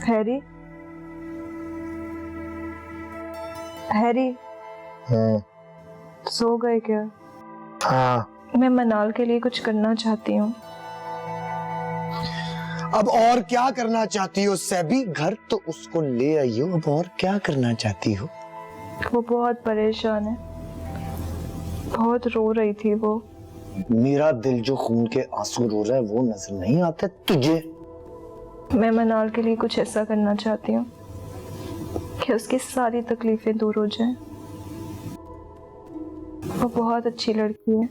Harry, Harry, सो गए क्या? हाँ। मैं मनाल के लिए कुछ करना चाहती हूँ। अब और क्या करना चाहती हो सैबी? घर तो उसको ले आई हो, अब और क्या करना चाहती हो? वो बहुत परेशान है, बहुत रो रही थी वो। मेरा दिल जो खून के आंसू रो रहा है वो नजर नहीं आता तुझे? मैं मनाल के लिए कुछ ऐसा करना चाहती हूँ कि उसकी सारी तकलीफें दूर हो जाएं। वो बहुत अच्छी लड़की है।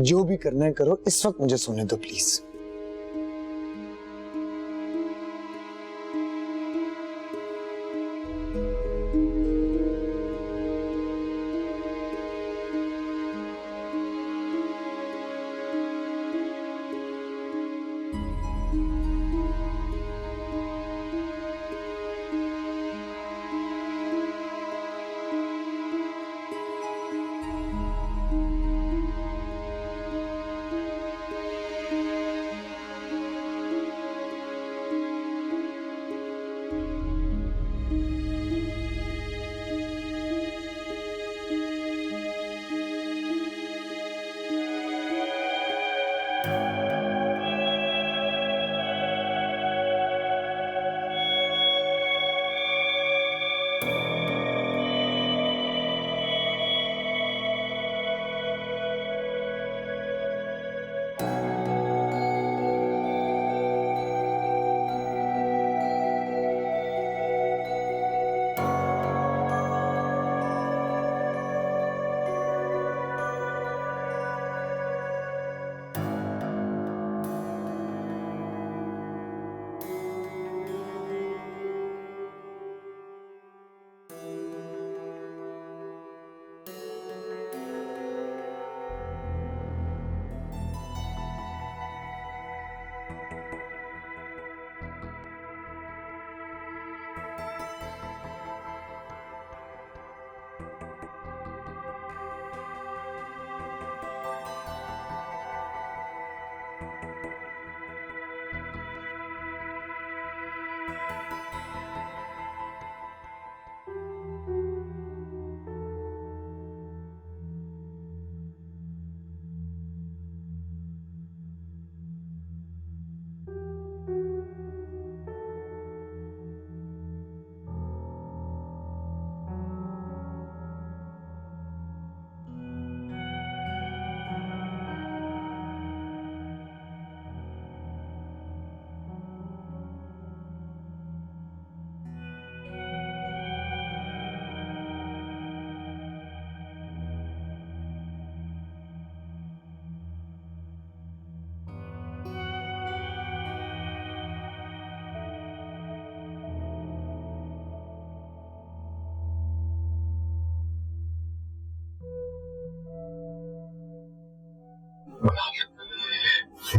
जो भी करना है करो, इस वक्त मुझे सोने दो प्लीज।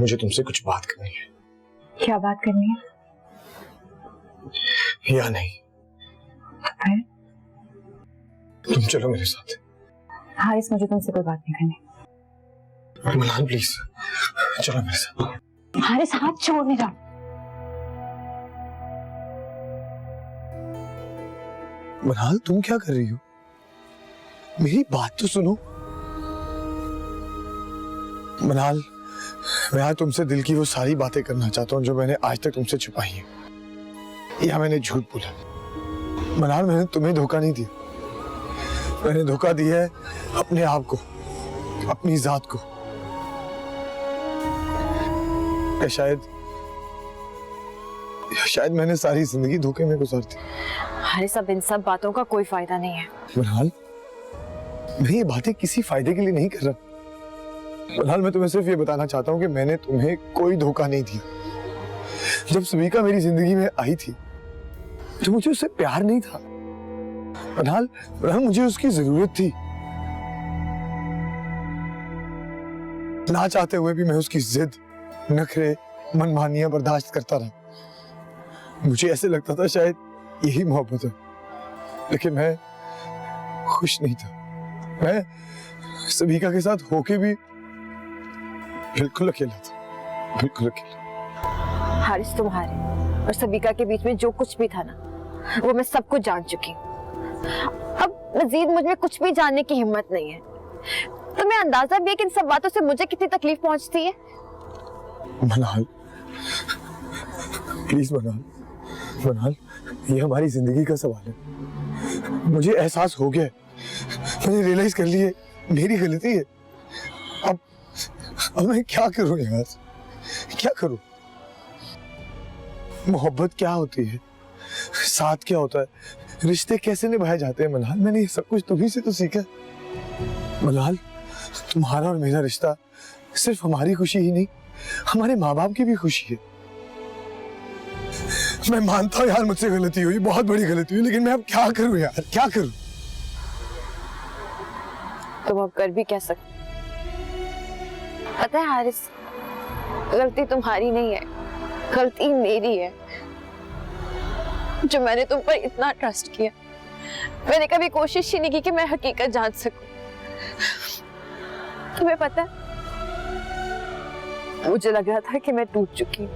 मुझे तुमसे कुछ बात करनी है। क्या बात करनी है? या नहीं है? तुम चलो मेरे साथ। हारिस, मुझे तुमसे कोई बात नहीं करनी। मनाल प्लीज चलो मेरे साथ। हारिस, हाथ छोड़ मेरा। मनाल तुम क्या कर रही हो? मेरी बात तो सुनो। मनाल, मैं आज तुमसे दिल की वो सारी बातें करना चाहता हूँ जो मैंने आज तक तुमसे छुपाई हैं, या मैंने झूठ बोला। मनाल, मैंने तुम्हें धोखा नहीं दिया, मैंने धोखा दिया है अपने आप को, अपनी जात को। शायद मैंने सारी जिंदगी धोखे में गुजार दी। हारिस, अब इन सब बातों का कोई फायदा नहीं है। मनाल, मैं ये बातें किसी फायदे के लिए नहीं कर रहा। मनाल, मैं तुम्हें सिर्फ ये बताना चाहता हूँ कि मैंने तुम्हें कोई धोखा नहीं दिया। जब समीका मेरी जिंदगी में आई थी तो मुझे उससे प्यार नहीं था। मनाल, मुझे उसकी जरूरत थी। ना चाहते हुए भी मैं उसकी जिद, नखरे, मनमानियां बर्दाश्त करता रहा। मुझे ऐसे लगता था शायद यही मोहब्बत है, लेकिन मैं खुश नहीं था। मैं समीका के साथ होके भी बिल्कुल अकेला था, बिल्कुल अकेला। हारिस, तुम्हारे और सबिका के बीच में जो कुछ भी था ना, वो मैं सब कुछ जान चुकी हूँ। अब मजीद मुझ में कुछ भी जानने की हिम्मत नहीं है। तुम्हें अंदाजा भी है कि इन सब बातों से मुझे कितनी तकलीफ पहुंचती है? मनाल, प्लीज मनाल, मनाल, ये हमारी जिंदगी का सवाल है। मुझे एहसास हो गया है, मैंने रियलाइज कर लिया है, मेरी गलती है। अब मैं क्या करूं यार, क्या करूं? मोहब्बत क्या होती है, साथ क्या होता है, रिश्ते कैसे निभाए जाते हैं? मलाल, मैंने ये सब कुछ तुम्ही से तो सीखा। मलाल, तुम्हारा और मेरा रिश्ता सिर्फ हमारी खुशी ही नहीं, हमारे माँ बाप की भी खुशी है। मैं मानता हूँ यार, मुझसे गलती हुई, बहुत बड़ी गलती हुई, लेकिन मैं अब क्या करूं यार, क्या करूं? तुम अब कर भी क्या सकते? पता है हारिस, गलती तुम्हारी नहीं है, गलती मेरी है। जो मैंने तुम पर इतना ट्रस्ट किया, मैंने कभी कोशिश ही नहीं की कि मैं हकीकत जान सकूं। तुम्हें पता है, मुझे लग रहा था कि मैं टूट चुकी हूँ।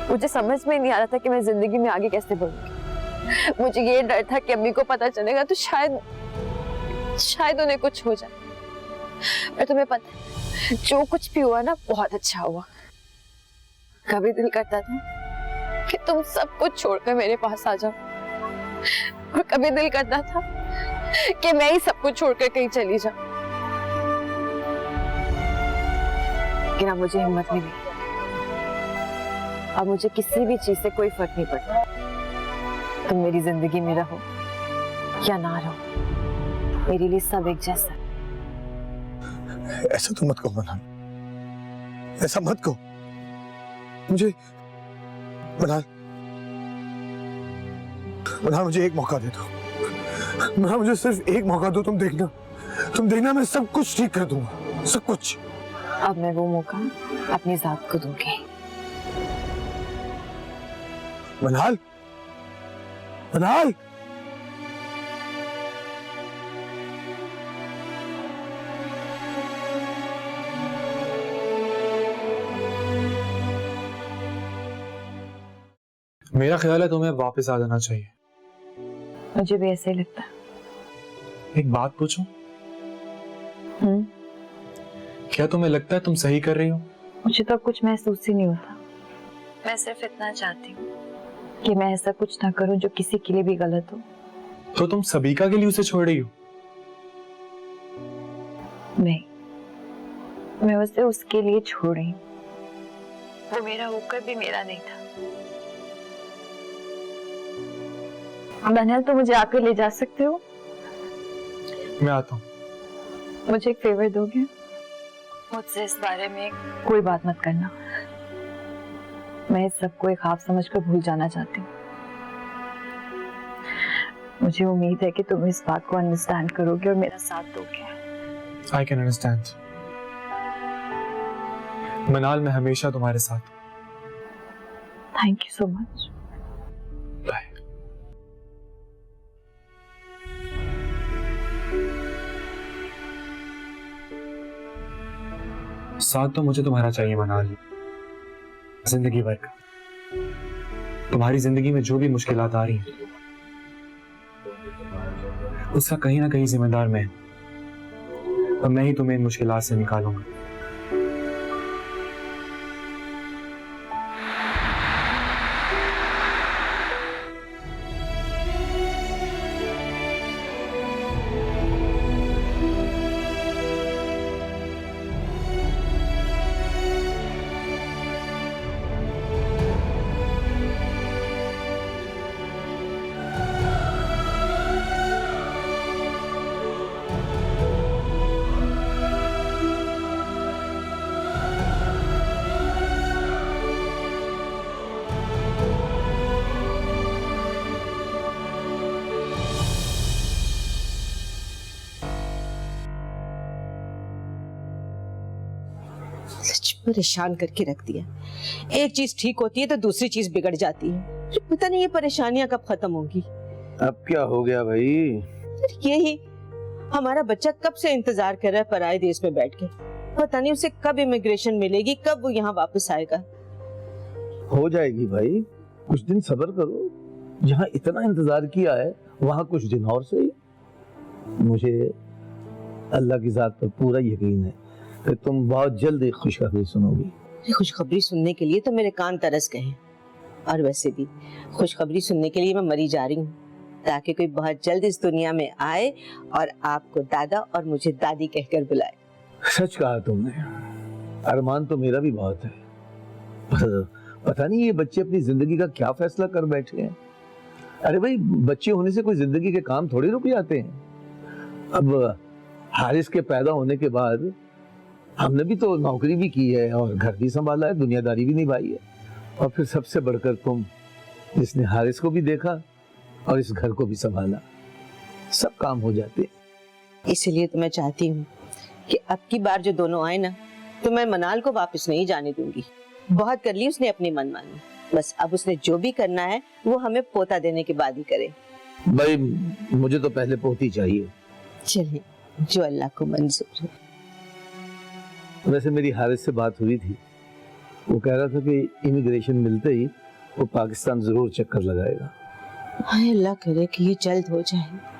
मुझे समझ में नहीं आ रहा था कि मैं जिंदगी में आगे कैसे बढ़ूंगी। मुझे ये डर था कि अम्मी को पता चलेगा तो शायद उन्हें कुछ हो जाए। पर तुम्हें पता है, जो कुछ भी हुआ ना, बहुत अच्छा हुआ। कभी दिल करता था कि तुम सब कुछ छोड़कर मेरे पास आ जाओ, और कभी दिल करता था कि मैं ही सब कुछ छोड़कर कहीं चली जाऊं। लेकिन अब मुझे हिम्मत मिली। अब मुझे किसी भी चीज से कोई फर्क नहीं पड़ता। तुम मेरी जिंदगी में रहो या ना रहो, मेरे लिए सब एक जैसा। ऐसा तो मत कहो मनाल, ऐसा मत कहो। मुझे मनाल, मुझे एक मौका दे दो। मनाल, मुझे सिर्फ एक मौका दो। तुम देखना मैं सब कुछ ठीक कर दूंगा, सब कुछ। अब मैं वो मौका अपनी जात को दूंगी। मनाल, मनाल, मेरा ख्याल है तुम्हें वापस आ जाना चाहिए। मुझे भी ऐसे ही लगता है। एक बात पूछूं? हम्म, क्या तुम्हें लगता है तुम सही कर रही हो? मुझे तो कुछ महसूस ही नहीं होता। मैं सिर्फ इतना चाहती हूँ कि मैं ऐसा कुछ ना करूं जो किसी के लिए भी गलत हो। तो तुम सबिका के लिए उसे छोड़ रही हो? नहीं, मैं उसे उसके लिए छोड़ रही हूँ। वो मेरा होकर भी मेरा नहीं था। बनल, तो मुझे आकर ले जा सकते हो? मैं आता हूँ। मुझे एक फेवर दोगे? मुझसे इस बारे में कोई बात मत करना। मैं इस सबको एक ख्वाब समझकर भूल जाना चाहती हूँ। मुझे उम्मीद है कि तुम इस बात को अंडरस्टैंड करोगे और मेरा साथ दोगे। I can understand. मनाल, मैं हमेशा तुम्हारे साथ। Thank you so much. Bye. साथ तो मुझे तुम्हारा चाहिए मनाल, जिंदगी भर का। तुम्हारी जिंदगी में जो भी मुश्किलात आ रही हैं, उसका कहीं ना कहीं जिम्मेदार मैं हूं, और मैं ही तुम्हें इन मुश्किलात से निकालूंगा। सच परेशान करके रख दिया। एक चीज ठीक होती है तो दूसरी चीज बिगड़ जाती है। पता नहीं ये परेशानियां कब खत्म होंगी। अब क्या हो गया भाई? यही हमारा बच्चा कब से इंतजार कर रहा है पराए देश में बैठ के। पता नहीं उसे कब इमिग्रेशन मिलेगी, कब वो यहाँ वापस आएगा। हो जाएगी भाई, कुछ दिन सब्र करो। जहाँ इतना इंतजार किया है वहाँ कुछ दिन और सही। मुझे अल्लाह की जात पर पूरा यकीन है कि तुम बहुत जल्द एक खुशखबरी सुनोगी। खुशखबरी सुनने के लिए तो मेरे कान तरस गए हैं, और वैसे भी खुशखबरी सुनने के लिए मैं मरी जा रही हूँ, ताकि कोई बहुत जल्द इस दुनिया में आए और आपको दादा और मुझे दादी कहकर बुलाए। सच कहा तुमने, अरमान तो मेरा भी बहुत है, पर पता नहीं ये बच्चे अपनी जिंदगी का क्या फैसला कर बैठे हैं। अरे भाई, बच्चे होने से कोई जिंदगी के काम थोड़ी रुक जाते हैं। अब हारिस के पैदा होने के बाद हमने भी तो नौकरी भी की है और घर भी संभाला है, दुनियादारी भी निभाई है, और फिर सबसे बढ़कर तुम, जिसने हारिस को भी देखा और इस घर को भी संभाला, सब काम हो जाते हैं। इसीलिए तो मैं चाहती हूँ कि अब की बार जो दोनों आए ना, तो मैं मनाल को वापस नहीं जाने दूंगी। बहुत कर ली उसने अपनी मनमानी, बस अब उसने जो भी करना है वो हमें पोता देने के बाद ही करे। भाई मुझे तो पहले पोती चाहिए। चलिए, जो अल्लाह को मंजूर है। वैसे मेरी हारिस से बात हुई थी, वो कह रहा था कि इमिग्रेशन मिलते ही वो पाकिस्तान जरूर चक्कर लगाएगा। हाय अल्लाह करे कि ये जल्द हो जाए।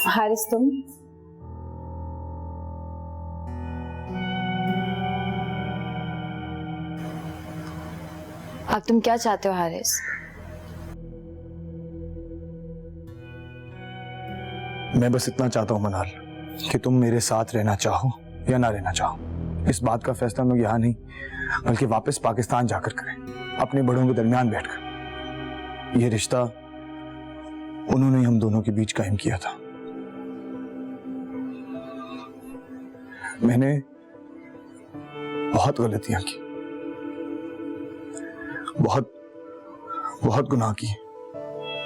हारिस, तुम अब तुम क्या चाहते हो हारिस? मैं बस इतना चाहता हूँ मनाल कि तुम मेरे साथ रहना चाहो या ना रहना चाहो, इस बात का फैसला हम लोग यहाँ नहीं बल्कि वापस पाकिस्तान जाकर करें, अपने बड़ों के दरमियान बैठकर। ये रिश्ता उन्होंने हम दोनों के बीच कायम किया था। मैंने बहुत गलतियां की, बहुत बहुत गुनाह किए,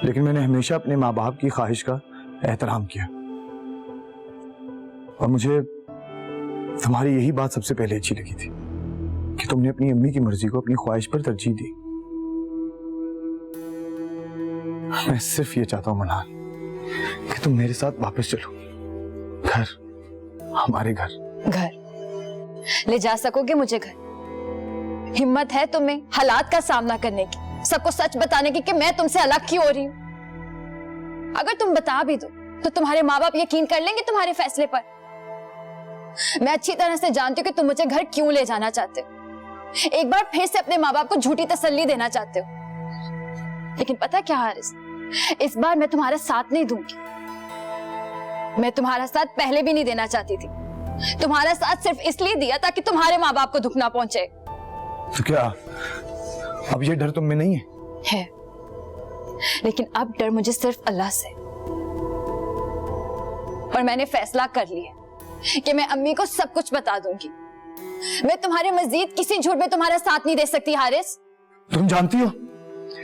लेकिन मैंने हमेशा अपने माँ बाप की ख्वाहिश का एहतराम किया, और मुझे तुम्हारी यही बात सबसे पहले अच्छी लगी थी कि तुमने अपनी अम्मी की मर्जी को अपनी ख्वाहिश पर तरजीह दी। मैं सिर्फ ये चाहता हूं मनाल कि तुम मेरे साथ वापस चलो, घर, हमारे घर। घर ले जा सकोगे मुझे? घर हिम्मत है तुम्हें हालात का सामना करने की, सबको सच बताने की कि मैं तुमसे अलग क्यों हो रही हूं? अगर तुम बता भी दो तो तुम्हारे माँ बाप यकीन कर लेंगे तुम्हारे फैसले पर? मैं अच्छी तरह से जानती हूँ कि तुम मुझे घर क्यों ले जाना चाहते हो, एक बार फिर से अपने माँ बाप को झूठी तसल्ली देना चाहते हो। लेकिन पता क्या हारिस, इस बार मैं तुम्हारा साथ नहीं दूंगी। मैं तुम्हारा साथ पहले भी नहीं देना चाहती थी, तुम्हारा साथ सिर्फ इसलिए दिया ताकि तुम्हारे माँ बाप को दुख ना पहुंचे। तो क्या अब ये डर तुम में नहीं है, लेकिन अब डर मुझे सिर्फ अल्लाह से। और मैंने फैसला कर लिया कि मैं अम्मी को सब कुछ बता दूंगी। मैं तुम्हारे मजीद किसी झूठ में तुम्हारा साथ नहीं दे सकती हारिस। तुम जानती हो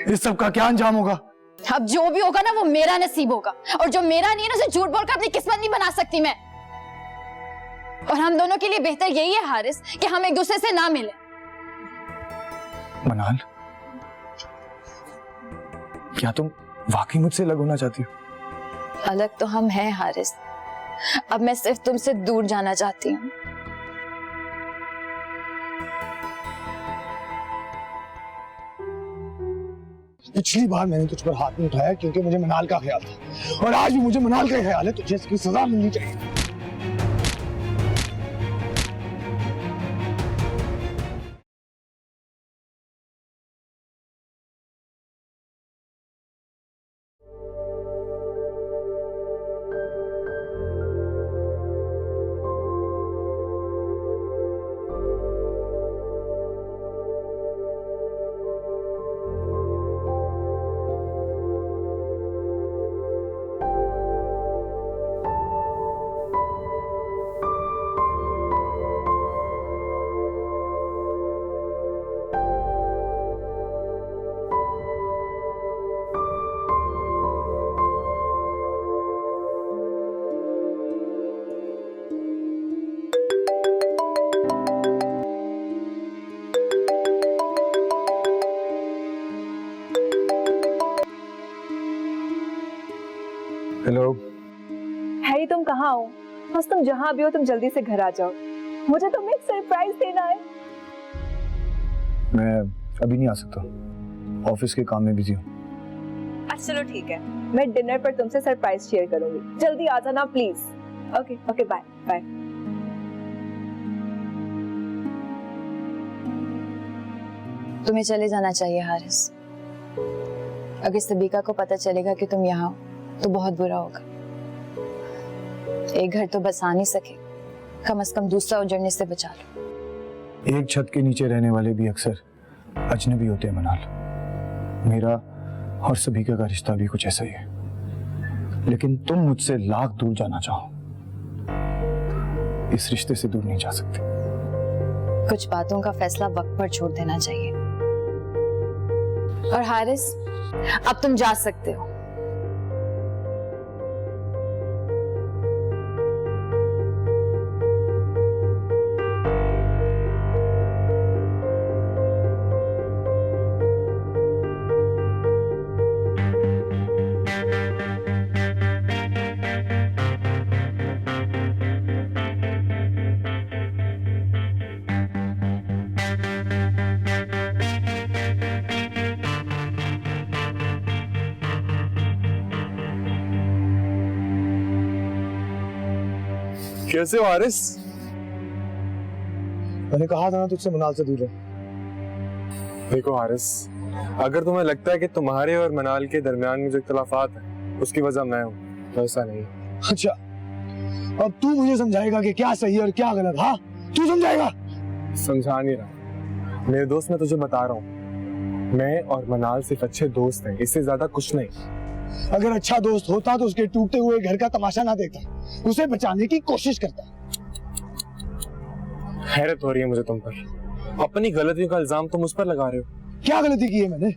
इस सब का क्या अंजाम होगा? अब जो भी होगा ना वो मेरा नसीब होगा, और जो मेरा नहीं है ना उसे झूठ बोलकर अपनी किस्मत नहीं बना सकती मैं। और हम दोनों के लिए बेहतर यही है हारिस कि हम एक दूसरे से ना मिले। मनाल, क्या तुम वाकई मुझसे अलग होना चाहती हो? अलग तो हम हैं हारिस, अब मैं सिर्फ तुमसे दूर जाना चाहती हूँ। पिछली बार मैंने तुझ पर हाथ नहीं उठाया क्योंकि मुझे मनाल का ख्याल था, और आज भी मुझे मनाल का ख्याल है। तुझे इसकी सजा मिलनी चाहिए। हेलो। हैरी तुम कहाँ हो? बस तुम जहाँ भी हो तुम जल्दी से घर आ जाओ, मुझे तुम्हें एक सरप्राइज देना है। मैं अभी नहीं आ सकता, ऑफिस के काम में बिजी हूँ। अच्छा चलो ठीक है, मैं डिनर पर तुमसे सरप्राइज शेयर करूंगी, जल्दी आ जाना please. Okay okay bye bye. तुम्हें चले जाना चाहिए हारिस। अगर सबीका को पता चलेगा कि तुम यहाँ हो तो बहुत बुरा होगा। एक घर तो बसा नहीं सके, कम से कम दूसरा उजड़ने से बचा लो। एक छत के नीचे रहने वाले भी अक्सर अजनबी होते हैं मनाल। मेरा और सबीका का रिश्ता भी कुछ ऐसा ही है, लेकिन तुम मुझसे लाख दूर जाना चाहो, इस रिश्ते से दूर नहीं जा सकते। कुछ बातों का फैसला वक्त पर छोड़ देना चाहिए। और हारिस, अब तुम जा सकते हो। कैसे हो हारिस? मैंने कहा था ना तुझसे मनाल से दूर रह। देखो हारिस, अगर तुम्हें लगता है कि तुम्हारे और मनाल के दरमियान में जो इख्तिलाफात है उसकी वजह मैं हूँ, तो ऐसा नहीं। अच्छा, अब तू मुझे समझाएगा कि क्या सही और क्या गलत? हाँ, तू समझाएगा? समझा नहीं रहा मेरे दोस्त, मैं तुझे बता रहा हूँ, मैं और मनाल सिर्फ अच्छे दोस्त हैं, इससे ज्यादा कुछ नहीं। अगर अच्छा दोस्त होता तो उसके टूटते हुए घर का तमाशा ना देखता, उसे बचाने की कोशिश करता। हैरत हो रही है मुझे तुम पर, अपनी गलतियों का इल्जाम तुम उस पर लगा रहे हो। क्या गलती की है मैंने?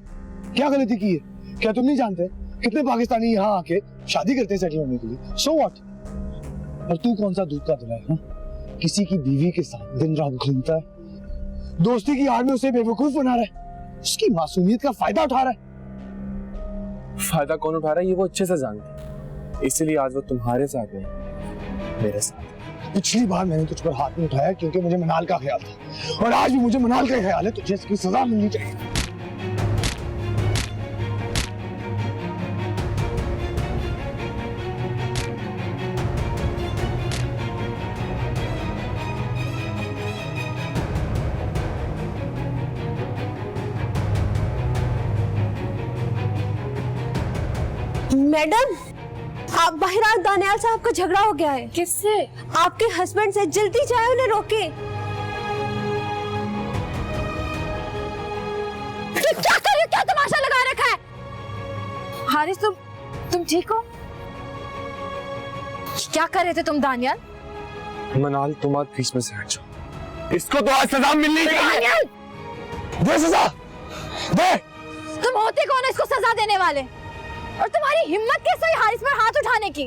क्या गलती की है? क्या तुम नहीं जानते कितने पाकिस्तानी यहाँ आके शादी करते सेटल होने के लिए? So what? और तू कौन सा दूध का धुला है? किसी की बीवी के साथ दिन रात घूमता है, दोस्ती की आड़ में उसे बेवकूफ बना रहा है, उसकी मासूमियत का फायदा उठा रहा है। फायदा कौन उठा रहा है ये वो अच्छे से जानती है, इसीलिए आज वो तुम्हारे साथ नहीं मेरे साथ। पिछली बार मैंने तुझ पर हाथ नहीं उठाया क्योंकि मुझे मनाल का ख्याल था, और आज भी मुझे मनाल का ख्याल है। तुझे इसकी सजा मिलनी चाहिए। मैडम, आप बाहर आओ, दानियाल साहब का झगड़ा हो गया है। किससे? आपके हस्बैंड से। जल्दी जाए, उन्हें रोके। क्या कर रहे हो? क्या तमाशा लगा रखा है? हारिस, तुम ठीक हो? क्या कर रहे थे तुम दानियाल? मनाल, तुम आज बीच में से हट जाओ, इसको तो आज सजा मिलनी चाहिए। दे सजा, दे। तुम होते कौन है इसको सजा देने वाले? और तुम्हारी हिम्मत कैसे हुई हारिस पर हाथ उठाने की?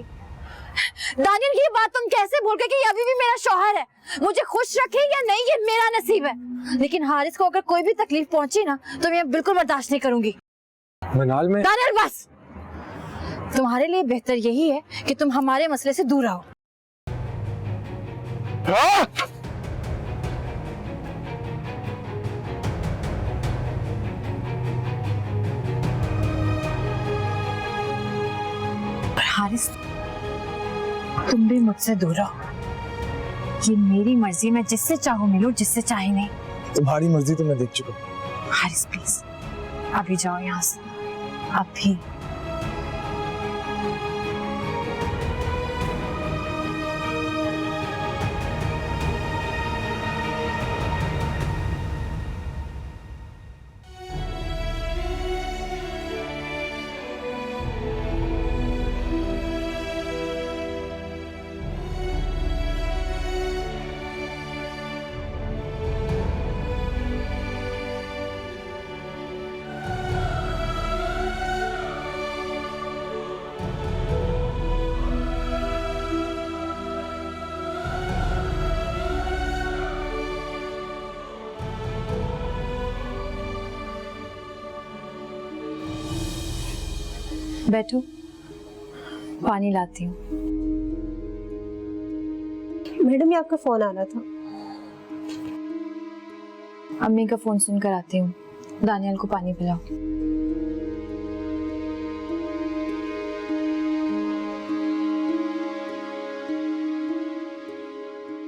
दानियल, ये बात तुम कैसे भूल गए कि ये अभी भी मेरा शौहर है? मुझे खुश रखे या नहीं ये मेरा नसीब है, लेकिन हारिस को अगर कोई भी तकलीफ पहुंची ना तो मैं बिल्कुल बर्दाश्त नहीं करूंगी। मनाल, मैं दानियल बस, तुम्हारे लिए बेहतर यही है कि तुम हमारे मसले से दूर रहो। हारिस, तुम भी मुझसे दूर रहो। ये मेरी मर्जी, मैं जिससे चाहूँ मिलूं, जिससे चाहे नहीं। तुम्हारी मर्जी तो मैं देख चुका हूँ। हारिस प्लीज, अभी जाओ यहाँ से, अभी। बैठो। पानी लाती हूँ। मैडम ये आपका फोन आ रहा था। अम्मी का फोन सुनकर आती हूँ। दानियल को पानी पिलाओ।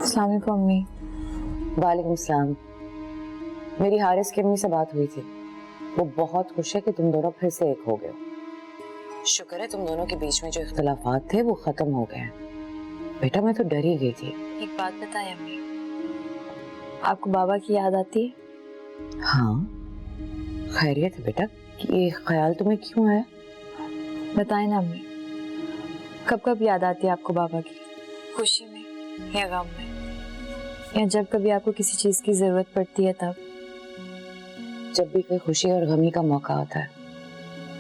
अस्सलाम वालेकुम अम्मी। वालेकुम सलाम। मेरी हारिस की अम्मी से बात हुई थी, वो बहुत खुश है कि तुम दोनों फिर से एक हो गए हो। शुक्र है तुम दोनों के बीच में जो इख्तिलाफात थे वो खत्म हो गए हैं। बेटा मैं तो डर ही गई थी। एक बात बताएं अम्मी, आपको बाबा की याद आती है? हाँ, खैरियत है बेटा? ये ख्याल तुम्हें क्यों आया? बताएं ना अम्मी, कब कब याद आती है आपको बाबा की? खुशी में या गम में, या जब कभी आपको किसी चीज की जरूरत पड़ती है तब? जब भी कोई खुशी और गमी का मौका आता है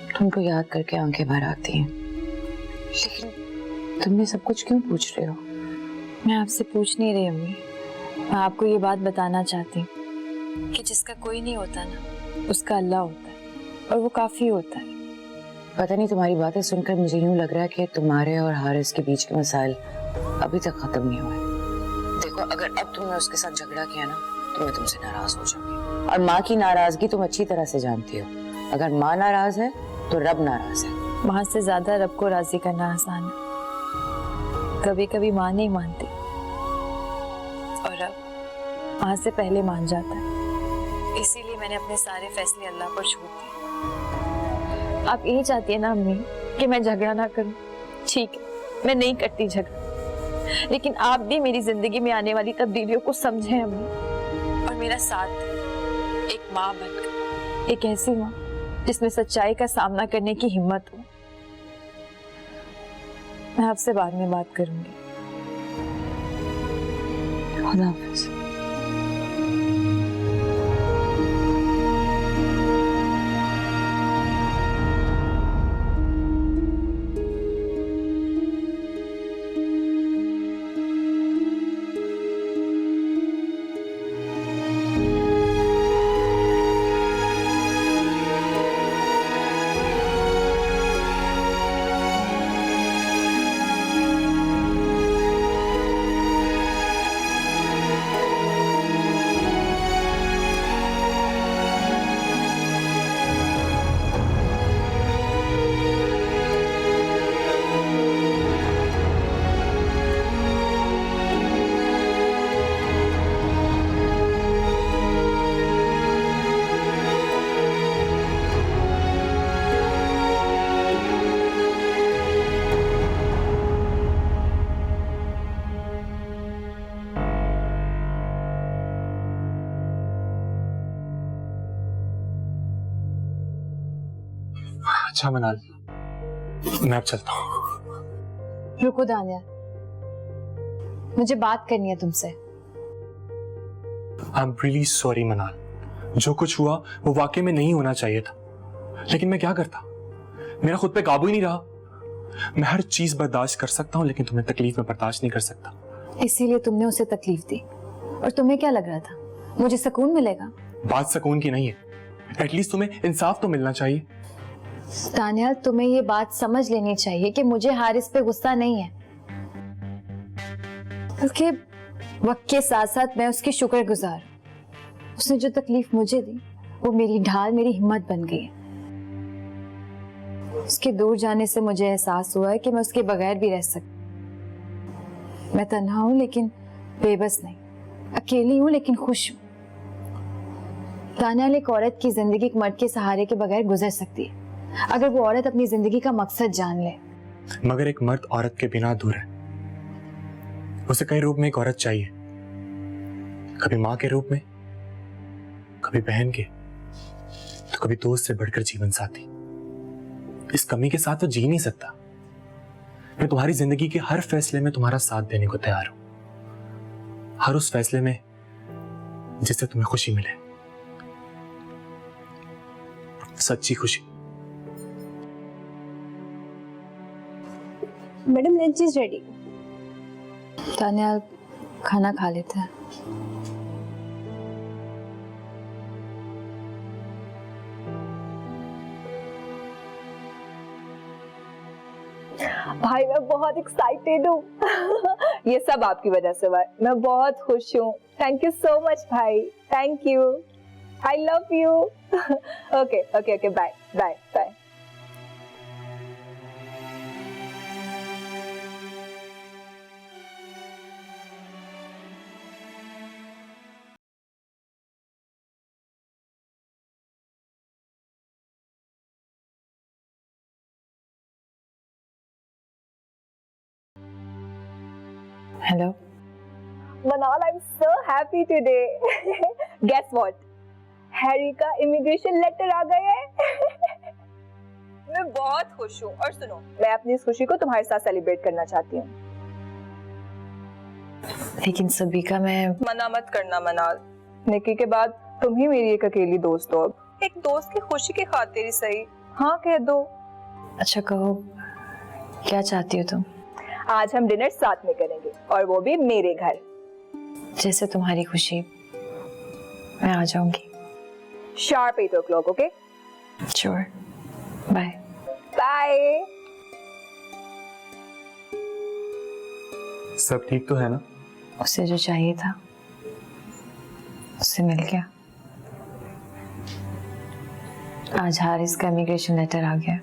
तुमको याद करके आंखें भर आती हैं। लेकिन तुम ये सब कुछ क्यों पूछ रहे हो? मैं आपसे पूछ नहीं रही अम्मी, मैं आपको ये बात बताना चाहती हूँ कि जिसका कोई नहीं होता ना, उसका अल्लाह होता है और वो काफी होता है। पता नहीं, तुम्हारी बातें सुनकर मुझे यूं लग रहा है कि तुम्हारे और हारिस के बीच के मसाइल अभी तक खत्म नहीं हुए। देखो, अगर अब तुमने उसके साथ झगड़ा किया ना तो मैं तुमसे नाराज हो जाऊंगी, और माँ की नाराजगी तुम अच्छी तरह से जानती हो। अगर माँ नाराज है तो रब नाराज है। माँ से ज्यादा रब को राजी करना आसान है। कभी कभी माँ नहीं मानती और रब माँ से पहले मान जाता है। इसीलिए मैंने अपने सारे फैसले अल्लाह पर छोड़ दिए। आप यही चाहती है ना अम्मी कि मैं झगड़ा ना करूं? ठीक है, मैं नहीं करती झगड़ा, लेकिन आप भी मेरी जिंदगी में आने वाली तब्दीलियों को समझें अम्मी, और मेरा साथ दें। एक माँ बनकर, एक ऐसी माँ जिसमें सच्चाई का सामना करने की हिम्मत हो। मैं आपसे बाद में बात करूंगी। खुदा हाफिज़। अच्छा मनाल, मैं अब चलता हूँ। रुको दानिया, मुझे बात करनी है तुमसे। आई एम रियली सॉरी मनाल, जो कुछ हुआ वो वाकई में नहीं होना चाहिए था, लेकिन मैं क्या करता, मेरा खुद पे काबू ही नहीं रहा। मैं हर चीज बर्दाश्त कर सकता हूँ लेकिन तुम्हें तकलीफ में बर्दाश्त नहीं कर सकता। इसीलिए तुमने उसे तकलीफ दी, और तुम्हें क्या लग रहा था मुझे सुकून मिलेगा? बात सुकून की नहीं है, एटलीस्ट तुम्हें इंसाफ तो मिलना चाहिए। दानियाल, तुम्हें ये बात समझ लेनी चाहिए कि मुझे हारिस पे गुस्सा नहीं है, बल्कि वक्त के साथ साथ मैं उसकी शुक्रगुजार हूँ। उसने जो तकलीफ मुझे दी वो मेरी ढाल, मेरी हिम्मत बन गई है। उसके दूर जाने से मुझे एहसास हुआ है कि मैं उसके बगैर भी रह सकती। मैं तन्हा हूँ लेकिन बेबस नहीं, अकेली हूँ लेकिन खुश हूँ। दानियाल, एक औरत की जिंदगी एक मर्द के सहारे के बगैर गुजर सकती है अगर वो औरत अपनी जिंदगी का मकसद जान ले। मगर एक मर्द औरत के बिना अधूरा है। उसे कई रूप में एक औरत चाहिए, कभी माँ के रूप में, कभी बहन के, तो कभी दोस्त से बढ़कर जीवन साथी। इस कमी के साथ वो जी नहीं सकता। मैं तुम्हारी जिंदगी के हर फैसले में तुम्हारा साथ देने को तैयार हूं, हर उस फैसले में जिससे तुम्हें खुशी मिले, सच्ची खुशी। Madam, lunch is ready. Daniyal, खाना खा लेते हैं। भाई मैं बहुत एक्साइटेड हूँ। ये सब आपकी वजह से भाई, मैं बहुत खुश हूँ। थैंक यू सो मच भाई, thank you, I love you. Okay okay okay, bye bye bye. Hello Manal, I'm so happy today. Guess what? Harry का इमिग्रेशन लेटर आ गया है। मैं बहुत खुश हूँ और सुनो, मैं अपनी इस खुशी को तुम्हारे साथ सेलिब्रेट करना चाहती हूँ। लेकिन सबीका, मैं मना मत करना मनाल, निकी के बाद तुम ही मेरी एक अकेली दोस्त हो। अब एक दोस्त की खुशी की खातिर ही सही हाँ कह दो। अच्छा कहो, क्या चाहती हो तुम? आज हम डिनर साथ में करेंगे और वो भी मेरे घर। जैसे तुम्हारी खुशी, मैं आ जाऊंगी। Sharp 8 o'clock, okay? Sure, bye. Bye. सब ठीक तो है ना? उसे जो चाहिए था उससे मिल गया। आज हारिस का इमिग्रेशन लेटर आ गया।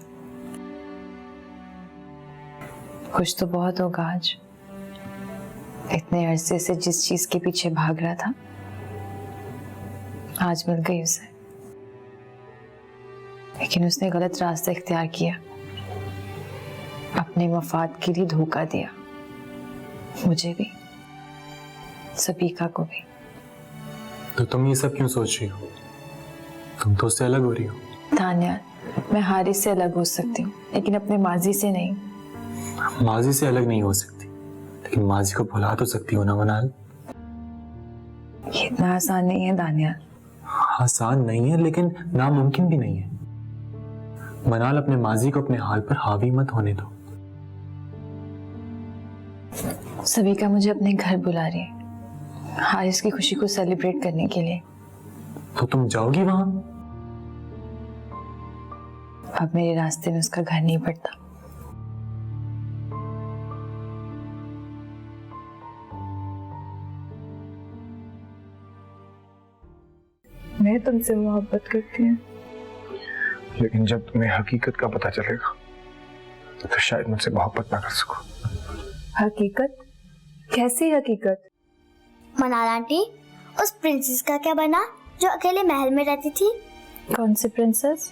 खुश तो बहुत होगा आज, इतने अरसे से जिस चीज के पीछे भाग रहा था आज मिल गई उसे। लेकिन उसने गलत रास्ता इख्तियार किया, अपने मफाद के लिए धोखा दिया, मुझे भी, सबीका को भी। तो तुम ये सब क्यों सोच रही हो? तुम तो उससे अलग हो रही हो। तान्या, मैं हारिस से अलग हो सकती हूँ लेकिन अपने माजी से नहीं। माजी से अलग नहीं हो सकती, लेकिन माजी को भुला तो सकती हो ना मनाल। ये इतना आसान नहीं है दानियाल। आसान नहीं है लेकिन नामुमकिन भी नहीं है। मनाल, अपने माजी को अपने हाल पर हावी मत होने दो। सबीका मुझे अपने घर बुला रही है हारिस की खुशी को सेलिब्रेट करने के लिए। तो तुम जाओगी वहां? अब मेरे रास्ते में उसका घर नहीं पड़ता। मैं तुमसे मोहब्बत करती हूँ, लेकिन जब तुम्हें हकीकत का पता चलेगा तो शायद मुझसे मोहब्बत ना कर सको। हकीकत? कैसी हकीकत? मनाल आंटी, उस प्रिंसेस का क्या बना जो अकेले महल में रहती थी? कौन सी प्रिंसेस?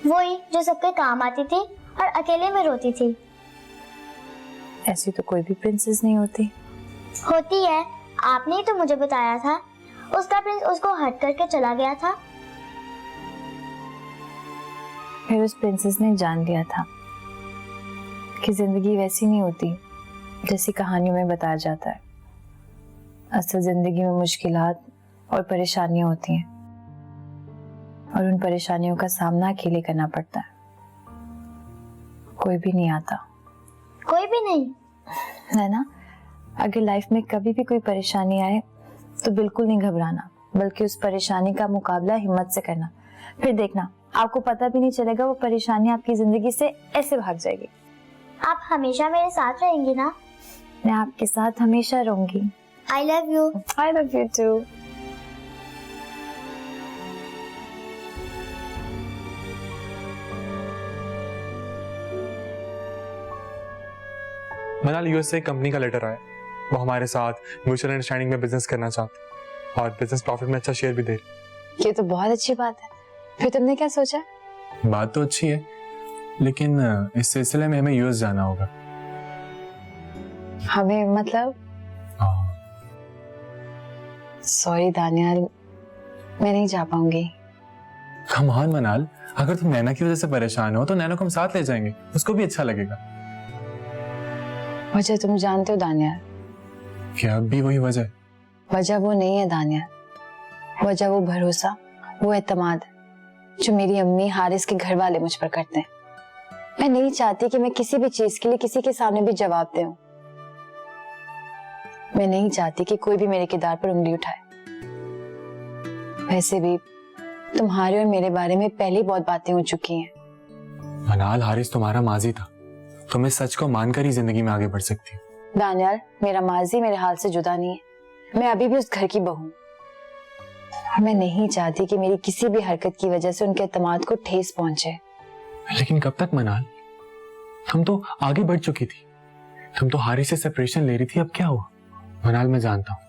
वही जो सबके काम आती थी और अकेले में रोती थी। ऐसी तो कोई भी प्रिंसेस नहीं होती। होती है, आपने ही तो मुझे बताया था। उसका प्रिंस उसको हट करके चला गया था। फिर उस प्रिंसेस ने जान लिया था कि जिंदगी वैसी नहीं होती जैसी कहानियों में बताया जाता है। असल जिंदगी में मुश्किलात और परेशानियां होती हैं और उन परेशानियों का सामना अकेले करना पड़ता है। कोई भी नहीं आता। कोई भी नहीं? है ना? अगर लाइफ में कभी भी कोई परेशानी आए तो बिल्कुल नहीं घबराना, बल्कि उस परेशानी का मुकाबला हिम्मत से करना। फिर देखना, आपको पता भी नहीं चलेगा वो परेशानी आपकी जिंदगी से ऐसे भाग जाएगी। आप हमेशा मेरे साथ रहेंगी ना? मैं आपके साथ हमेशा रहूंगी। I love you. I love you too. मनाल, यूएस से कंपनी का लेटर आया। वो हमारे साथ म्यूचुअल अंडरस्टैंडिंग में बिजनेस करना चाहते और बिजनेस प्रॉफिट में अच्छा शेयर भी दे रहे। ये तो बहुत अच्छी बात है। फिर तुमने क्या सोचा? बात तो अच्छी है, लेकिन इस सिलसिले में हमें यूएस जाना होगा। हमें मतलब? सॉरी दानियाल, मैं नहीं जा पाऊंगी। कम ऑन मनाल, अगर तुम नैना की वजह से परेशान हो तो नैना को हम साथ ले जाएंगे, उसको भी अच्छा लगेगा। वजह तुम जानते हो दानियाल। क्या अब भी वही वजह? वजह वो नहीं है दानियाल, वजह वो भरोसा, वो एतमाद जो मेरी अम्मी, हारिस के घर वाले मुझ पर करते हैं। मैं नहीं चाहती कि मैं किसी भी चीज के लिए किसी के सामने भी जवाब दूं। मैं नहीं चाहती कि कोई भी मेरे किरदार पर उंगली उठाए। वैसे भी तुम्हारे और मेरे बारे में पहले बहुत बातें हो चुकी हैं। मनाल, हारिस तुम्हारा माजी था, तुम इस सच को मानकर ही जिंदगी में आगे बढ़ सकती हो। दानियाल, मेरा माजी मेरे हाल से जुदा नहीं है। मैं अभी भी उस घर की बहू हूं। मैं नहीं चाहती कि मेरी किसी भी हरकत की वजह से उनके एतमाद को ठेस पहुंचे। लेकिन कब तक मनाल? तुम तो आगे बढ़ चुकी थी। तुम तो हारिस से सेपरेशन ले रही थी, अब क्या हुआ? मनाल, मैं जानता हूँ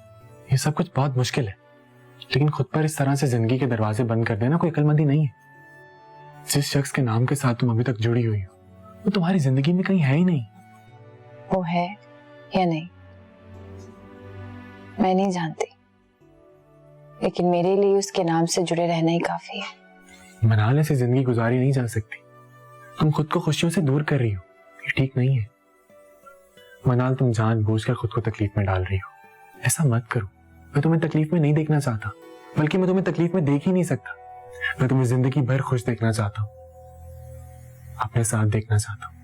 ये सब कुछ बहुत मुश्किल है, लेकिन खुद पर इस तरह से जिंदगी के दरवाजे बंद कर देना कोई अक्लमंदी नहीं है। जिस शख्स के नाम के साथ तुम अभी तक जुड़ी हुई हो वो तुम्हारी जिंदगी में कहीं है ही नहीं। वो है या नहीं मैं नहीं जानती, लेकिन मेरे लिए उसके नाम से जुड़े रहना ही काफी है। मनाल, से जिंदगी गुजारी नहीं जा सकती। तुम खुद को खुशियों से दूर कर रही हो, ये ठीक नहीं है। मनाल, तुम जानबूझकर खुद को तकलीफ में डाल रही हो। ऐसा मत करो। मैं तुम्हें तकलीफ में नहीं देखना चाहता, बल्कि मैं तुम्हें तकलीफ में देख ही नहीं सकता। मैं तुम्हें जिंदगी भर खुश देखना चाहता हूँ, अपने साथ देखना चाहता हूँ।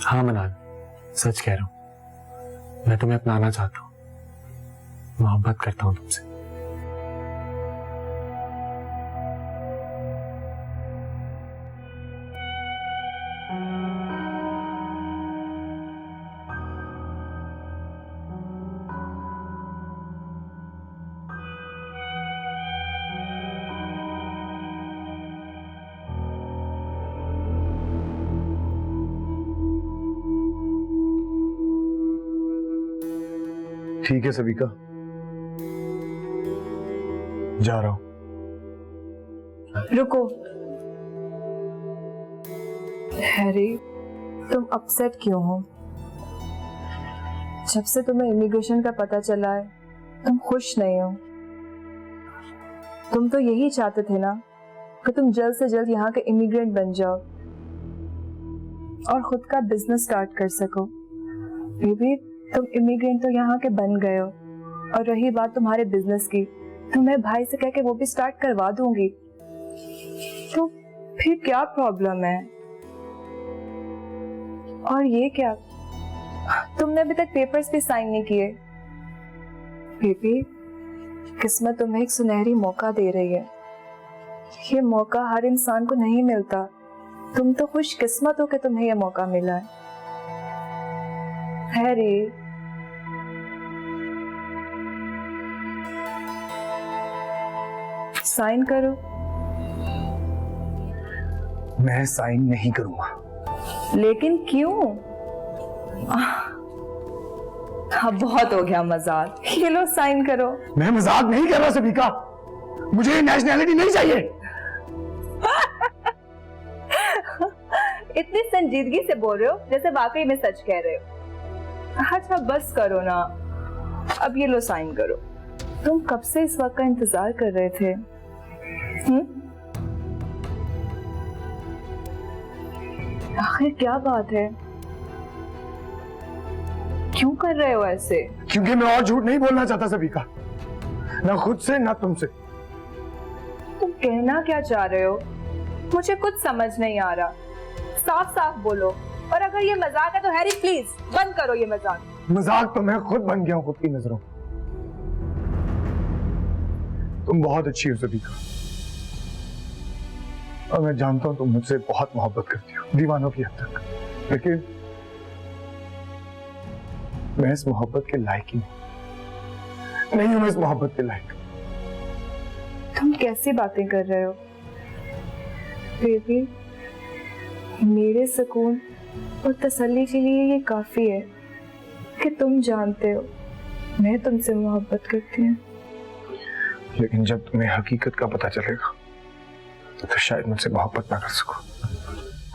हाँ मनाल, सच कह रहा हूँ, मैं तुम्हें अपनाना चाहता हूँ, मोहब्बत करता हूँ तुमसे। ठीक है सबिका, जा रहा हूं। रुको हैरी, तुम अपसेट क्यों हो? जब से तुम्हें इमिग्रेशन का पता चला है तुम खुश नहीं हो। तुम तो यही चाहते थे ना कि तुम जल्द से जल्द यहाँ के इमिग्रेंट बन जाओ और खुद का बिजनेस स्टार्ट कर सको। बेबी, तुम इमिग्रेंट तो यहाँ के बन गए हो, और रही बात तुम्हारे बिजनेस की, तो मैं भाई से कह के वो भी स्टार्ट करवा दूंगी। तो फिर क्या प्रॉब्लम है? और ये क्या, तुमने अभी तक पेपर्स भी साइन नहीं किए। बेबी, किस्मत तुम्हें एक सुनहरी मौका दे रही है। ये मौका हर इंसान को नहीं मिलता। तुम तो खुश किस्मत हो कि तुम्हें ये मौका मिला है। हैरी, साइन करो। मैं साइन नहीं करूंगा। लेकिन क्यों? अब बहुत हो गया मजाक, ये लो साइन करो। मैं मजाक नहीं कर रहा सबिका, मुझे नेशनैलिटी नहीं चाहिए। इतनी संजीदगी से बोल रहे हो जैसे वाकई में सच कह रहे हो। अच्छा बस करो ना, अब ये लो साइन करो। तुम कब से इस वक्त का इंतजार कर रहे थे? आखिर क्या बात है? क्यों कर रहे हो ऐसे? क्योंकि मैं और झूठ नहीं बोलना चाहता सबिका, ना खुद से ना तुमसे। तुम कहना क्या चाह रहे हो? मुझे कुछ समझ नहीं आ रहा। साफ साफ बोलो, और अगर ये मजाक है तो हैरी प्लीज बंद करो ये मजाक। मजाक तो मैं खुद बन गया हूं खुद की नजरों। तुम बहुत अच्छी हो सबिका, और मैं जानता हूं तुम मुझसे बहुत मोहब्बत करती हो, दीवानों की हद तक। लेकिन मैं इस मोहब्बत के लायक ही नहीं हूं। मैं इस मोहब्बत के लायक। तुम कैसी बातें कर रहे हो? बेबी, मेरे सुकून और तसल्ली के लिए ये काफी है कि तुम जानते हो मैं तुमसे मोहब्बत करती हूँ। लेकिन जब तुम्हें हकीकत का पता चलेगा तो शायद मुझसे मोहब्बत ना कर सको।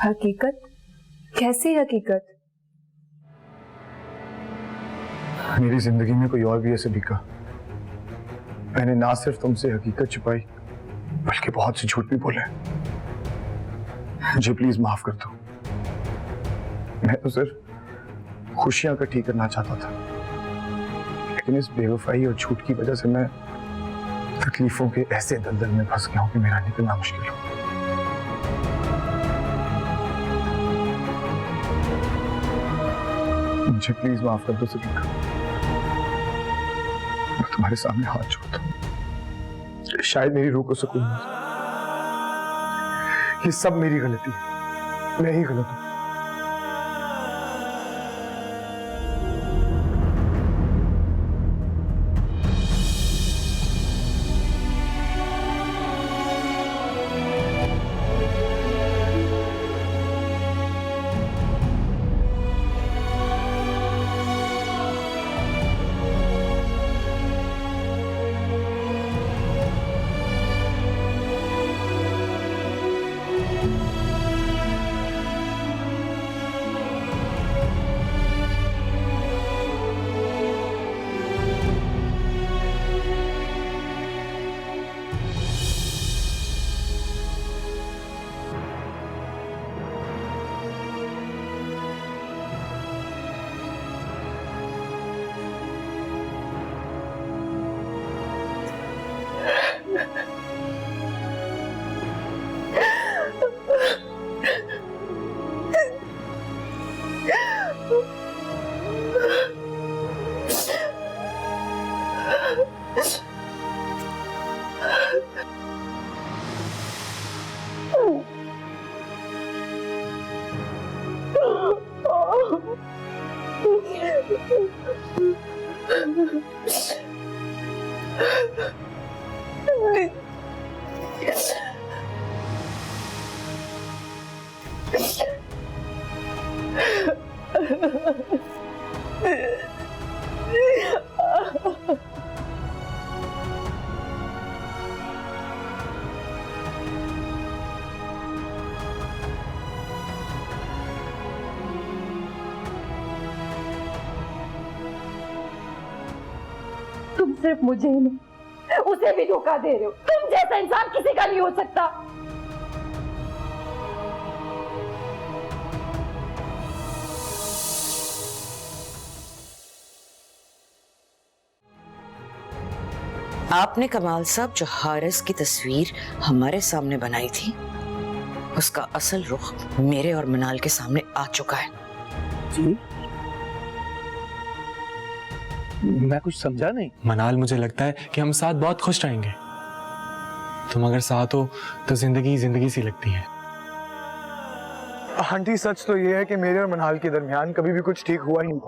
हकीकत? कैसी हकीकत? मेरी जिंदगी में कोई और भी है सबिका। मैंने ना सिर्फ तुमसे हकीकत छुपाई बल्कि बहुत से झूठ भी बोले। मुझे प्लीज माफ कर दो। मैं तो सिर्फ खुशियां इकट्ठी करना चाहता था, लेकिन इस बेवफाई और झूठ की वजह से मैं तकलीफों के ऐसे दलदल में फंस गया हूं कि मेरा निकलना मुश्किल हो। मुझे प्लीज माफ कर दो सबिका। मैं तुम्हारे सामने हाथ जोड़ता हूं, शायद मेरी रूह को सुकून मिल जाए। ये सब मेरी गलती है, मैं ही गलत हूं। सिर्फ मुझे ही नहीं, उसे भी धोखा दे रहे हो। तुम जैसा इंसान किसी का नहीं हो सकता। आपने कमाल साहब जो हारिस की तस्वीर हमारे सामने बनाई थी, उसका असल रुख मेरे और मनाल के सामने आ चुका है। जी मैं कुछ समझा नहीं। मनाल, मुझे लगता है कि हम साथ बहुत खुश रहेंगे। तुम अगर साथ हो तो जिंदगी जिंदगी सी लगती है। आंटी सच तो ये है कि मेरे और मनाल के दरमियान कभी भी कुछ ठीक हुआ ही नहीं।